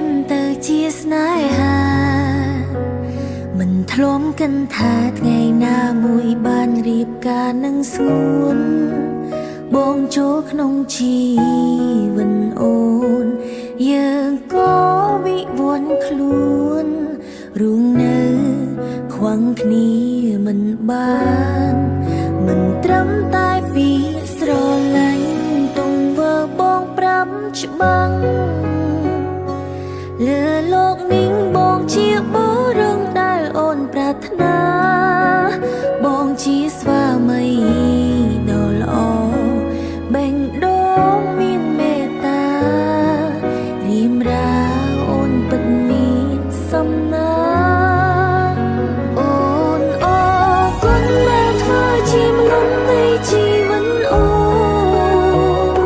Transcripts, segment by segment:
នទៅជាស្នេហាមិនធ្លំកិនថាថ្ងៃណាមួយបានរៀបការនឹងស្ងួនបងចូលក្នុងជីវិតអូនយើងក៏វិវត្តខ្លួនរួងនៅខ្វាំងគ្នាមិនបានមិនត្រឹមតែពីស្រឡាញ់ទង្វើបងប្រាប់ច្បាំងលើលោកនេះបងជាបុរសដែលអូនប្រាថ្នាបងជាស្វាមីដ៏ល្អបេងដូងមានមេត្តារៀមរាអូនពិតមានសំណាងអូនអរគុណដែលធ្វើជាមនុស្សនៃជីវិតអូន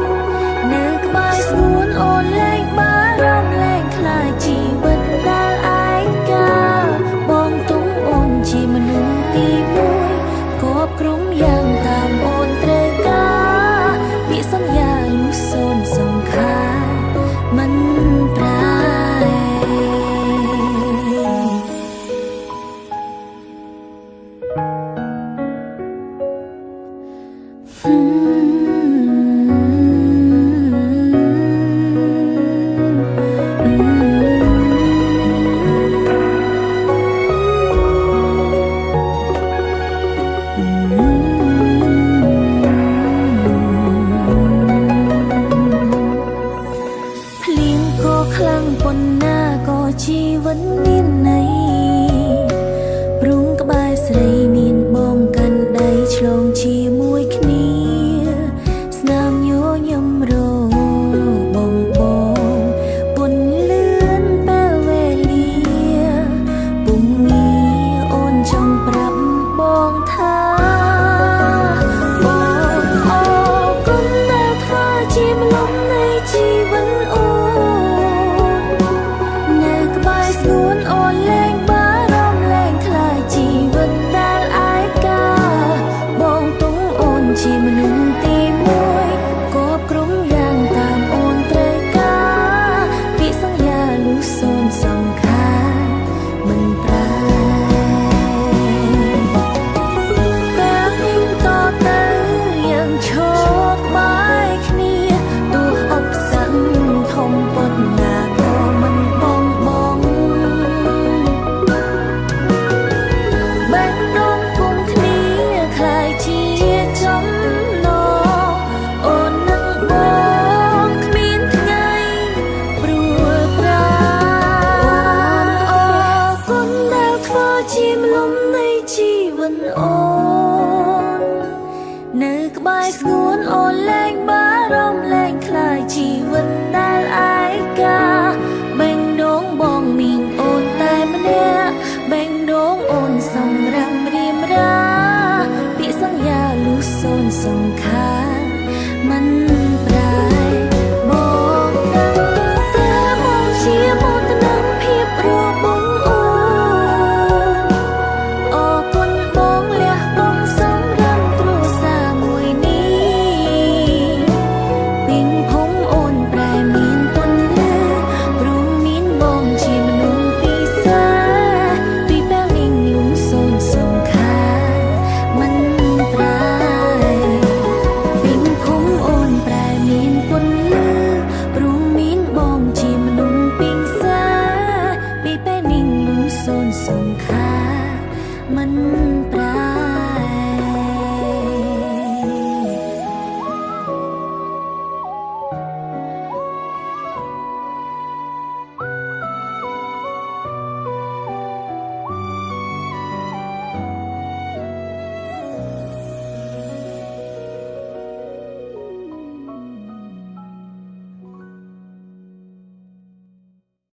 នៅក្បែរស្ងួនអូនលែងបារម្ភលែងខ្លាចជីវិតដែលឯកាបងទុំអូនជាមនុស្សទីមួយគ្រប់គ្រងយ៉ាងតាមអូនត្រូវការពាក្យសន្យាលុះសូនសង្ខារមិនប្រែខ្លាំងប៉ុណ្ណាក៏ជីវិតមានន័យព្រុងក្បែរស្រីមានបងកាន់ដៃឆ្លងជាមួយគ្នាស្នាមញញឹមរបងពុនលឿនពេលវេលាពុំងារអូនចង់ប្រាប់បងថាបងអរគុណដែលធ្វើជាមនុស្សនៃជីវិតអូស្ងួនអូនលែងបារម្ភលែងខ្លាចជីវិតដែលឯកាបងទុំអូនជាមនុស្សទីមួយគ្រប់គ្រងយ៉ាងតាមអូនត្រូវការពាក្យសន្យាលុះសូ